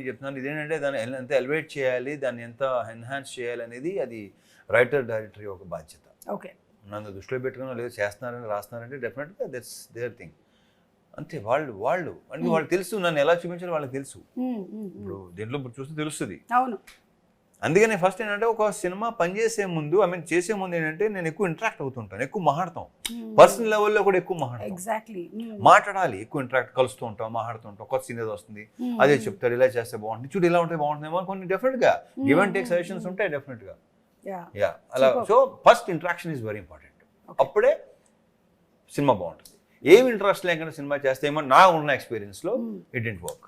చెప్తున్నాను ఇదేంటంటే దాన్ని ఎంత ఎలివేట్ చేయాలి, దాన్ని ఎంత ఎన్హాన్స్ చేయాలి అనేది అది రైటర్ డైరెక్టర్ ఒక బాధ్యత. ఓకే, నన్ను దృష్టిలో పెట్టుకుని లేదు చేస్తున్నారని రాస్తున్నారంటే డెఫినెట్గా దట్స్ దేర్ థింగ్. అంతే, వాళ్ళు అంటే వాళ్ళకి తెలుసు నన్ను ఎలా చూపించాలో వాళ్ళకి తెలుసు. ఇప్పుడు దీంట్లో చూస్తే తెలుస్తుంది. అవును. అందుకని ఫస్ట్ ఏంటంటే ఒక సినిమా పనిచేసే ముందు చేసే ముందు ఏంటంటే నేను ఎక్కువ ఇంటరాక్ట్ అవుతుంటాను, ఎక్కువ మాట్లాడతాం, పర్సనల్ లెవెల్లో కూడా ఎక్కువ మాట్లాడతాం. ఎగ్జాక్ట్లీ, మాట్లాడాలి, ఎక్కువ ఇంటరాక్ట్ కలుస్తూ ఉంటాం, మాట్లాడుతూ ఉంటాం. కొత్త సీన్ ఏదో వస్తుంది, అదే చెప్తారు, ఇలా చేస్తే బాగుంటుంది, చూడు ఇలా ఉంటే బాగుంటుందేమో కొన్ని డెఫినెట్గా గివ్ అండ్ టేక్ సజెషన్స్ ఉంటాయి డెఫినెట్గా. అలా so first interaction is very important. అప్పుడే సినిమా బాగుంటుంది. ఏమి ఇంట్రెస్ట్ లేకుండా సినిమా చేస్తే ఏమో నా ఉన్న ఎక్స్పీరియన్స్లో ఇట్ డెంట్ వర్క్.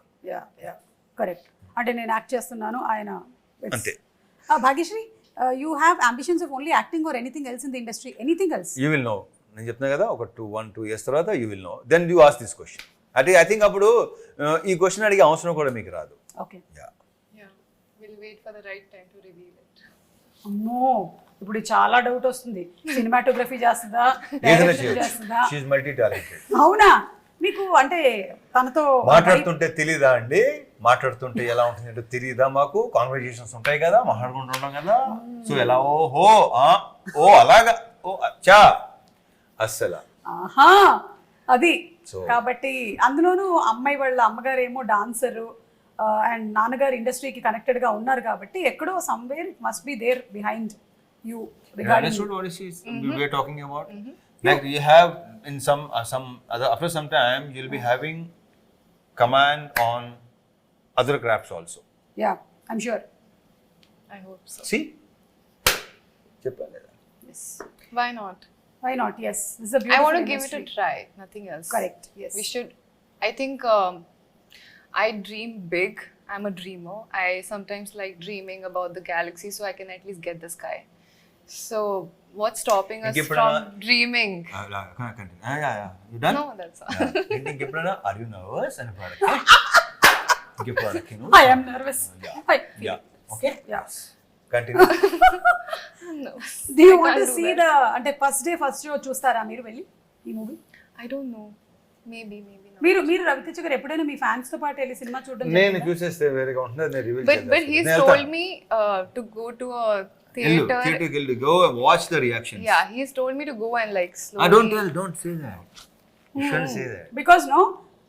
కరెక్ట్. అంటే నేను యాక్ట్ చేస్తున్నాను, ఆయన అంతే. Bhagyashri, you have ambitions of only acting or anything else in the industry? Anything else? You will know. నేను చెప్తున్నా కదా, ఒక 1-2 years తర్వాత you will know, then you ask this question. అంటే ఐ థింక్ అప్పుడు ఈ క్వశ్చన్ అడిగే అవసరం కూడా మీకు రాదు. Okay, we'll wait for the right time to reveal it. అమ్మో, ఇప్పుడు చాలా డౌట్ వస్తుంది. సినిమాటోగ్రఫీ చేస్తుందా, డైరెక్షన్ చేస్తుందా? She is multi talented. అవునా? మీకు అంటే తనతో మాట్లాడుతుంటే తెలీదా అండి? మాట్లాడుతుంటే ఎలా ఉంటుంది అంటే తెలీదా? మాకు కాన్వర్జేషన్స్ ఉంటాయి కదా, మాట్లాడుకుంటున్నాం కదా. సో ఎలా ఓ అలాగా ఓ అచ్చా అస్సలు ఆహా అది. కాబట్టి అందులోనూ అమ్మాయి వాళ్ళ అమ్మగారు ఏమో డాన్సరు అండ్ నాన్నగారు ఇండస్ట్రీకి కనెక్టెడ్ గా ఉన్నారు కాబట్టి ఎక్కడో somewhere it must be there behind you regarding what we are talking about. Like you have in some other, after some time you'll be having command on other crafts also. Yeah, I'm sure. I hope so. See, cheppaleda. Yes, Why not? why not? Yes, this is a beautiful I want to give industry. it a try, nothing else. Correct. Yes, We should. I think I dream big. I'm a dreamer. I sometimes like dreaming about the galaxy, so I can at least get the sky. So what's stopping us from dreaming? Continue. Yeah. You done? No, that's all. Ending eppudana, are you nervous and product? I am nervous. Yeah. I feel Yeah. it. Okay. Yeah. Continue. No. Do you I want to can't do see that. the అంటే ఫస్ట్ డే ఫస్ట్ షో చూస్తారా మీరు వెళ్ళి ఈ movie? I don't know. Maybe not. మీరు రవితేజ గారు ఎప్పుడైనా మీ ఫ్యాన్స్ తో పాటు వెళ్ళి సినిమా చూడడం నేను జరిగిందా? చూసేస్తే వేరేగా ఉంటుంది, నేను reveal But he's told me to go to a theater. థియేటర్కి go watch the reactions. Yeah, he's told me to go and like slowly. Don't say that. You shouldn't say that. Because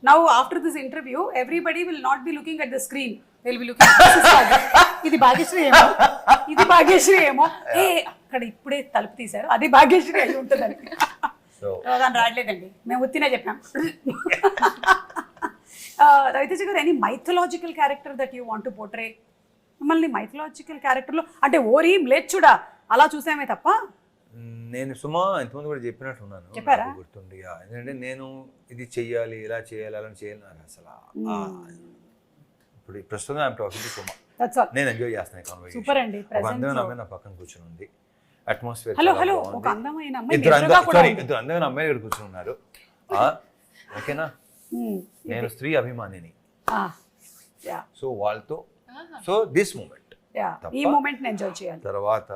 now after this interview everybody will not be looking at the screen, they'll be looking at this is Sagar. ఇది భాగ్యశ్రీ ఏమో ఏ అక్కడ ఇప్పుడే తలుపు తీశారు అది భాగ్యశ్రీ అయి ఉంటుందని. So దాని రావట్లేదండి, మేము ఉత్తినే చెప్పాం. రవితేజ గారు any mythological character that you want to portray? మిమ్మల్ని మైథలాజికల్ క్యారెక్టర్లో అంటే ఓరి మ్లేచ్చుడా అలా చూసామే తప్ప. నేను సుమా ఇంతమంది కూడా చెప్పినట్టున్నాను, చెప్పారా? నాకు గుర్తుండి. ఎందుకంటే నేను ఇది చెయ్యాలి, ఇలా చేయాలి, అలా చేయాలి నాకు అసలు ఇప్పుడు ప్రస్తుతం I'm talking to Suma. That's all. నేను ఎంజాయ్ చేస్తాను కాన్వర్సేషన్. సూపర్ అండి. ఒక అందమైన అమ్మాయి నా పక్కన కూర్చుని ఉంది, అట్మాస్ఫియర్ హలో ఒక అందమైన అమ్మాయి ఇద్దరు ఎదురుగా కూడా ఉంది. ఇద్దరు అందమైన అమ్మాయి ఇక్కడ కూర్చుని ఉన్నారు. ఓకేనా, నేను స్త్రీ అభిమానిని. యా సో వాళ్ళతో సో దిస్ మూమెంట్ యా ఈ మూమెంట్ ని ఎంజాయ్ చేయాలి. తర్వాత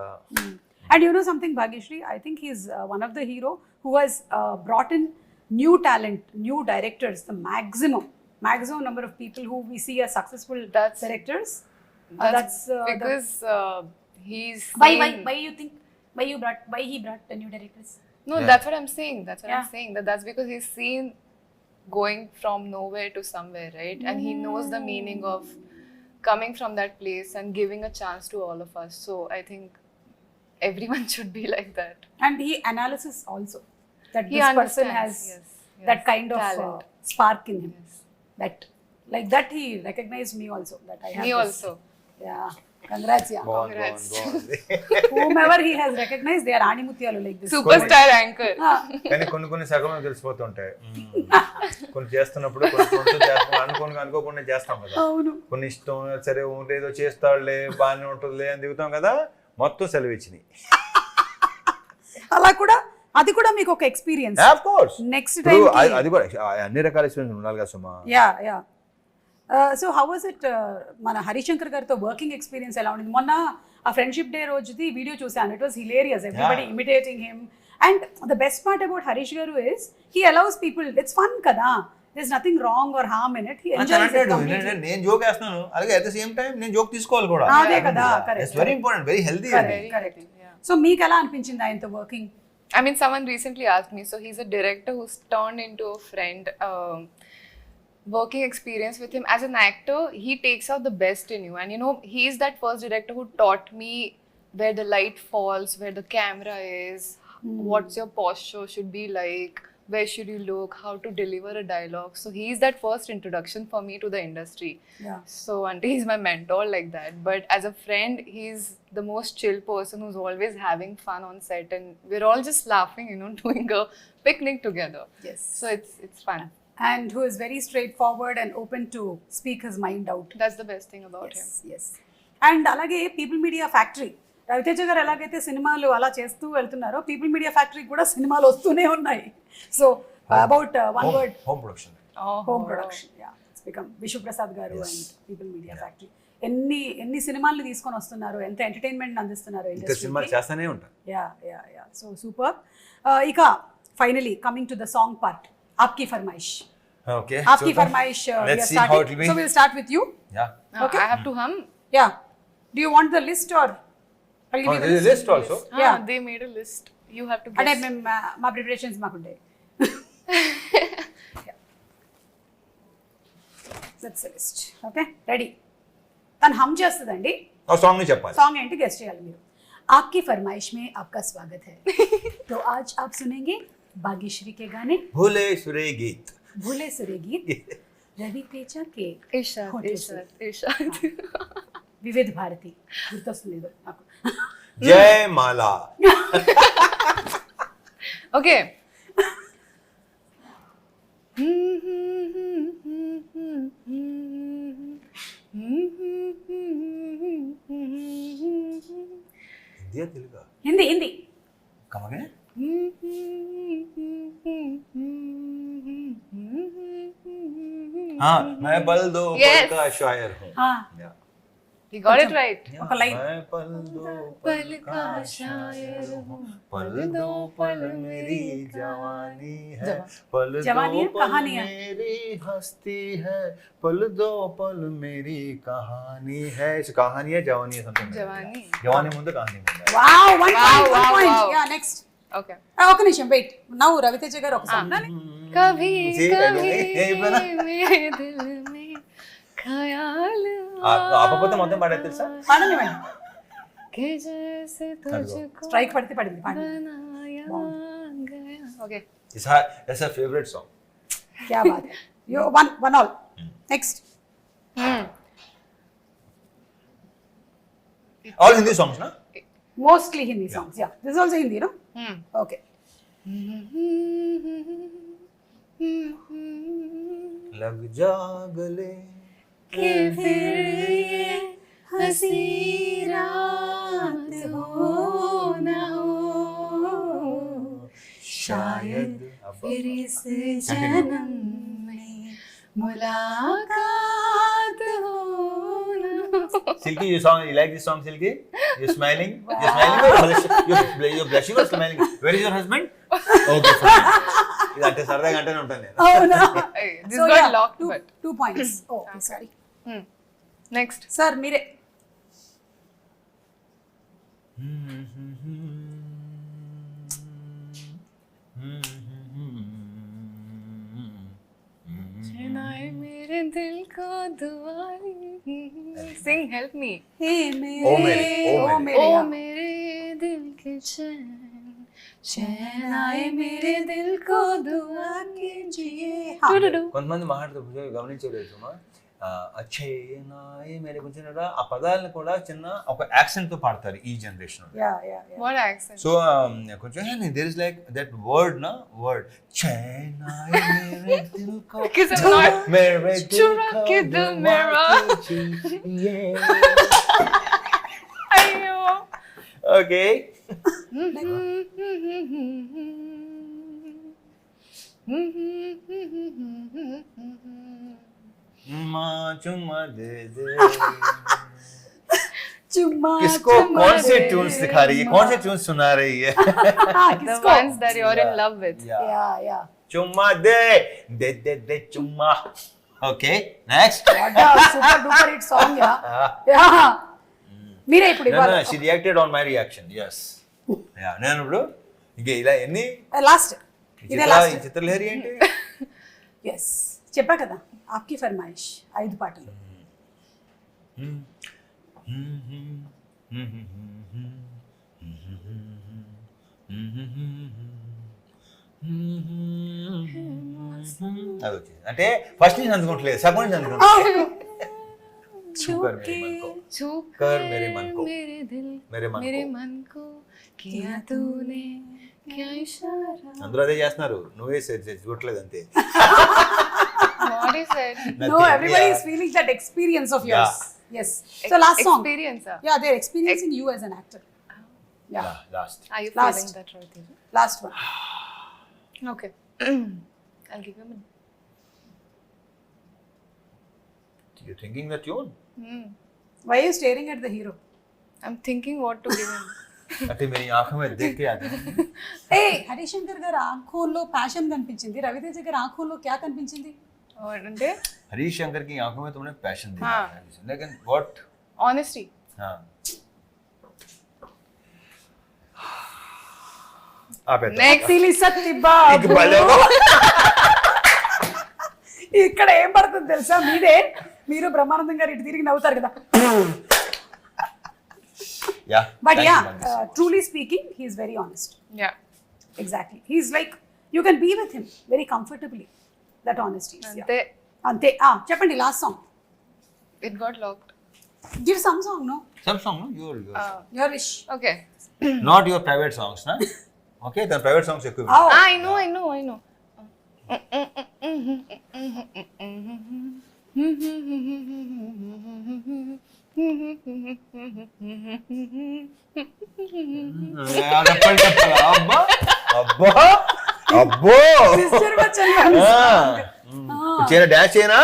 And you know something, Bhagyashree, I think he's one of the hero who has brought in new talent, new directors, the maximum number of people who we see as successful directors. That's because he's why you think why he brought the new directors? No, Yeah. that's what I'm saying. I'm Yeah. saying that's because he's seen going from nowhere to somewhere, right? And he knows the meaning of coming from that place and giving a chance to all of us. So I think everyone should be like that. And he analysis also that He this person has understands, yes, that kind of talent. spark in him. Yes. That like that he recognized me also, that I have Me this. also. Yeah, congrats. Yeah, Congrats. బాగుంది. whomever he has recognized, they are animutyalu like this. Superstar anchor. కానీ కొన్ని సగం తెలిసిపోతుంటాయి. కొన్ని చేస్తున్నప్పుడు అనుకోకుండా చేస్తాం కదా, అవును. కొన్ని ఇష్టం సరే ఏదో చేస్తాడులే బాగానే ఉంటుందిలే అని దిగుతాం కదా, మొత్తం సెలవు ఇచ్చినాయి. అలా కూడా అది కూడా మీకు ఒక experience. Of course next time అది కూడా అన్ని రకాల ఎక్స్పీరియన్స్ ఉండాలి కదా సుమా. Yeah so how was it మన హరిశంకర్ గారితో వర్కింగ్ ఎక్స్పీరియన్స్ ఎలా ఉండింది? మొన్న ఆ ఫ్రెండ్షిప్ డే రోజుది వీడియో చూసాను. It was hilarious, everybody imitating him. And the best part about Harish గారు is he allows people, it's fun కదా, there's nothing wrong or harm in it. He enjoys it completely. నేను జోక్ వేస్తున్నాను, అలాగే అట్ ద సేమ్ టైం నేను జోక్ తీసుకోవాలి కూడా. అదే కదా, correct. It's very important, very healthy. Correct. So మీకు ఎలా అనిపించింది ఆయనతో working? I mean, someone recently asked me. So he's a director who's turned into a friend. Working experience with him as an actor, he takes out the best in you. And you know, he's that first director who taught me where the light falls, where the camera is, what's your posture should be like, where should you look, how to deliver a dialogue. So he's that first introduction for me to the industry. Yeah. So auntie, he's my mentor like that. But as a friend, he's the most chill person who's always having fun on set, and we're all just laughing, you know, doing a picnic together. Yes. So it's fun. And who is very straightforward and open to speak his mind out. That's the best thing about him. Yes. And అలాగే పీపుల్ మీడియా ఫ్యాక్టరీ, రవితేజ గారు ఎలాగైతే సినిమాలు అలా చేస్తూ వెళ్తున్నారో పీపుల్ మీడియా ఫ్యాక్టరీ కూడా సినిమాలు వస్తూనే ఉన్నాయి. So about one word, home production. Home production, yeah it's become Vishwaprasad గారు అండ్ పీపుల్ మీడియా ఫ్యాక్టరీ ఎన్ని సినిమాలు తీసుకొని వస్తున్నారు, ఎంత ఎంటర్టైన్మెంట్ అందిస్తున్నారు ఇంకా సినిమాలు చేస్తానే ఉంటారు. Yeah so super. ఇక finally coming to the song part, ఆప్కి ఫర్మాయిష్. Okay. Aapki farmaish, we are Let's see how it starting. will be. So we'll start with you. Yeah. Okay. I have to hum. Yeah. Do you want the list or? I'll give you the There is a list also. Yeah. They made a list. You have to అంటే guess. మేము మా preparations మాకుండే. That's the list. Okay. Ready. తను హమ్ చేస్తుందండి. ఆ సాంగ్ ని చెప్పాలి. సాంగ్ ఏంటి గెస్ట్ చేయాలి మీరు. आपकी फरमाइश में आपका स्वागत है. तो आज आप सुनेंगे भाग्यश्री के गाने भूले सुरे गीत. भूले सुरे गीत रवि तेजा के Ishad, Hotel Ishad, Ishad. వివిధ భారతి గుర్తొస్తుంది నాకు. జయ మాలా. Okay. Hindi తెలుగా? Hindi Hindi. Come again? हाँ, मैं बल दो Yes. पल का शायर हूँ. हाँ. Yeah. He got it right. ఒక లైన్. मैं पल दो पल का शायर हूँ, पल दो पल मेरी जवानी है, पल जवानी दो है, पल कहानी है। मेरी हस्ती है, पल दो पल मेरी कहानी है. इस कहानी है जवानी है something. जवानी. जवानी ముందు కహానీ ముందు. Wow, one point, wow, one point. wow. Yeah, next. Okay. ఒక నిమిషం వెయిట్. నౌ రవితేజ గారు ఒక సాంగ్. कभी जी, कभी यही बना। मेरे दिल में ख्याल ఆపకపోతే మొత్తం పాడేది తెలుసా? పాడనివ్వండి. कि जैसे तुझको స్ట్రైక్ పడితే పడింది, పాడండి. बनाया गया. Okay. It's her favorite song. क्या बात है. You one all. Next. All Hindi songs na? Mostly Hindi songs. Yeah. This is also Hindi, no? Okay. लग जा गले कि फिर ये हंसी रात हो न हो, शायद फिर इस जन्म में मुलाकात हो न हो. Silky, you like this song, Silky? You're smiling? You're smiling or you're blushing or smiling? Where is your husband? Okay, fine. ఇదంటే సరదాగా అంటేనే ఉంటాను నేను. అవునా? Hey, this So, got yeah, locked, two- but 2 points. Oh, okay, sorry. next. Sir, మీరే. चुनाए मेरे दिल को दुआरी. Sing, help me. Hey, ओ मेरे. मेरे, ओ ओ मेरे. मेरे. ओ yeah. मेरे दिल के चैन, चैन आए मेरे दिल को दुआ कीजिए. हाँ. కొంతమంది మాట్లాడుతూ గమనించలేదు సుమా, అచ్చే నాయే మేరే కొంచెం ఆ పదాలను కూడా చిన్న ఒక యాక్సెంట్ తో పాడతారు ఈ generation. Yeah, yeah, yeah. What accent? So కొంచెం there is like that word నా వర్డ్ చైనాయే మేరే దిల్ కో Because I'm not. మేరే దిల్ चुरा కో के दिल मेरा. अयो. ఓకే. चुम्मा दे दे. चुम्मा किसको चुम्मा कौन से दे. ट्यून्स दिखा रही है, कौन से ट्यून्स सुना रही है? The किसको? ones that you're in love with. Yeah, yeah. चुम्मा दे दे दे दे चुम्मा. Okay, next. What a super duper hit song, yeah. Yeah. మీరే ఇప్పుడు ఇవ్వాలి. She reacted on my reaction. yes. Yeah, నేను ఇప్పుడు ఇంకే ఇలా ఎన్ని లాస్ట్. ఇదే ఈ లాస్ట్. చిత్రలహరి ఏంటి? yes. చెప్పా కదా, ఆప్కి ఫర్మాయిష్ 5 పాటలు. అది వచ్చింది అంటే ఫస్ట్ నుంచి అందుకోవట్లేదు, సగం నుంచి అందుకోవట్లేదు. छूकर मेरे मन को, छूकर मेरे मन को, मेरे दिल, मेरे मन मेरे को. मन को किया तूने क्या इशारा. అందరూ అదే చేస్తున్నారు, నువ్వే చూడట్లేదు అంతే. What is it? No, everybody is feeling that experience of yours. Yes. So last song. Experience. Yeah, they're experiencing you as an actor. Yeah. Last. Are you Last. feeling that right? Teja? Last one. Okay. I'll give you a minute. You thinking the tune? Why are you staring at the hero? I'm thinking what to give him. అంటే मेरी आंखों में देख के आता है. Hey, హరిశంకర్ గారు ఆంఖోల్లో ప్యాషన్ కనిపించింది, రవితేజ గారు ఆంఖోల్లో క్యా కనిపించింది? అంటే हरीश शंकर की आंखों में तुमने पैशन देखा हाँ. है, लेकिन व्हाट? honesty. हाँ. आप Next. సిలి సత్తి బాబు. ఇక్కడ ఏం పడుతుంది తెలుసా, మీదే మీరు బ్రహ్మానందం గారు ఇటు తిరిగి నవ్వుతారు కదా. Yeah. But Thank yeah, you, Bangladesh. truly speaking, he is very honest. Yeah. Exactly. He's like, you can be with him very comfortably. That honesty is. Yeah. Ante, Ante. చెప్పండి last song. it got locked. Give some song, no? Some song, no? Your Your wish. Okay. not your private songs, na? Okay, the private songs ఎక్కువ. Oh. I know. చెప్పాలి చెప్పాలి. అబ్బా అబ్బా అబ్బో. Sister Bachchan గారి song. చేయనా డాన్స్ చేయనా?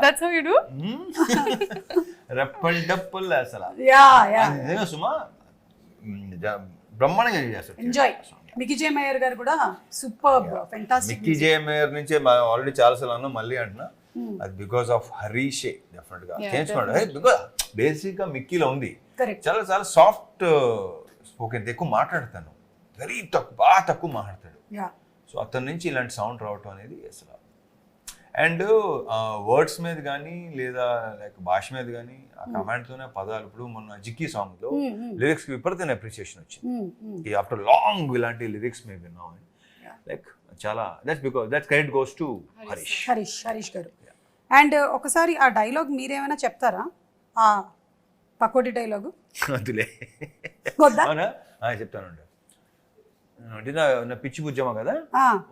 That's how you do? రెప్పల్ డప్పుల్ అసలు యా యా అది నిజంగా సుమా బ్రహ్మాండంగా చేస్తారు. ఎంజాయ్. మికీ జే మేయర్ గారు కూడా సూపర్ ఫెంటాస్టిక్. మిక్కీ జే మేయర్ నుంచే ఆల్రెడీ చాలాసార్లు అన్నా, మళ్ళీ అంటున్నా, అది బికాస్ ఆఫ్ హరీషే డెఫినెట్ గా చేయించుకున్నాడు. బికాస్ బేసిక్ గా మిక్కీలో ఉంది, కరెక్ట్. చాలా చాలా సాఫ్ట్ స్పోకెన్, ఎక్కువ మాట్లాడతాను, వెరీ తక్కువ, బాగా తక్కువ మాట్లాడతాడు. యా సో అతని నుంచి ఇలాంటి సౌండ్ రావటం అనేది అసలు. అండ్ వర్డ్స్ మీద కానీ లేదా లైక్ భాష మీద కానీ ఆ కమాండ్తోనే పదాలు. ఇప్పుడు మొన్న జిక్కీ సాంగ్ లో లిరిక్స్ కి విపరీతమైన అప్రిసియేషన్ వచ్చింది. ఆఫ్టర్ లాంగ్ ఇలాంటి లిరిక్స్ మేము విన్నాం. లైక్ చాలా that's credit goes to Harish గారు. అండ్ ఒకసారి ఆ డైలాగ్ మీరేమైనా చెప్తారా, ఆ పకోడీ డైలాగు? అందులే వద్దా? అవునా, చెప్తానండి. అంటే నా పిచ్చి బుజ్జమ్మ కదా,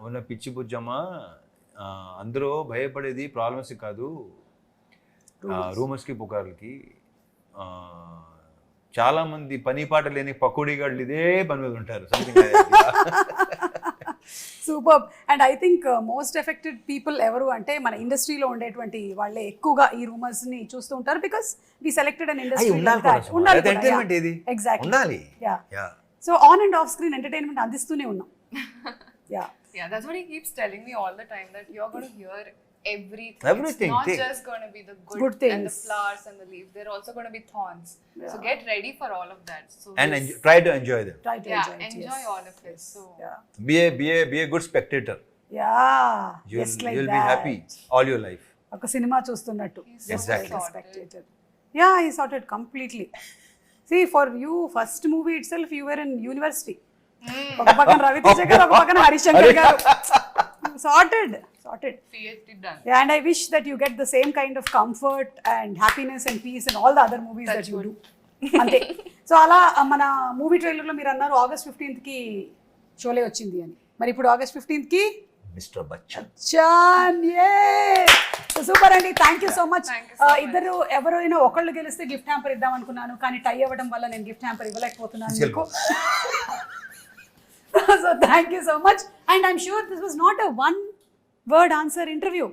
ఉన్న పిచ్చి బుజ్జమ్మ, అందరూ భయపడేది ప్రాబ్లమ్స్ కాదు, రూమర్స్కి పుకార్లకి. చాలా మంది పని పాట లేని పకోడీగాళ్ళు ఇదే పని మీద ఉంటారు. Super. And I think most affected people ఎవరు అంటే మన ఇండస్ట్రీలో ఉండేటువంటి వాళ్ళే ఎక్కువగా ఈ రూమర్స్ ని చూస్తూ ఉంటారు. Because we selected an industry. ఉండాలి. So on and off screen entertainment అందిస్తూనే ఉన్నాం. Yeah, that's what he keeps telling me all the time, that you're going to hear everything. Everything. It's not just going to be the good things and the flowers and the leaves. They're also going to be thorns. So get ready for all of that. So and try to enjoy them. Try to enjoy all of it. So Be a good spectator. Just like you'll that. be happy all your life. ఒక సినిమా చూస్తున్నట్టు. Exactly. Spectator. Yeah, he sorted completely. See, for you, first movie itself, you were in university. ఒక పక్కన రవితేజ గారు, ఒక పక్కన హరిశంకర్ గారు. Sorted. PhD done. Yeah, and I wish that you get the same kind of comfort and happiness and peace in all the other movies that you do. అంతే. సో అలా మన మూవీ ట్రైలర్లో మీరు అన్నారు August 15th కి షోలే వచ్చింది అని. మరి ఇప్పుడు August 15th కి మిస్టర్ బచ్చన్. సూపర్ అండి. Thank you so much. Thank you so much. ఇద్దరు ఎవరైనా ఒకళ్ళు గెలిస్తే గిఫ్ట్ హ్యాంపర్ ఇద్దాం అనుకున్నాను, కానీ టై అవ్వడం వల్ల నేను గిఫ్ట్ హ్యాంపర్ ఇవ్వలేకపోతున్నాను మీకు. So thank you so much, and I'm sure this was not a one word answer interview.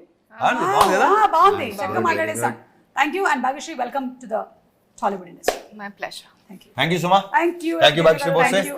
బాగుంది, చక్కగా మాట్లాడేసాం. Thank you, and Bhagyashree, welcome to the Tollywood industry. My pleasure. Thank you. Thank you, Suma. Thank you, Bhagyashree Bose. Thank you.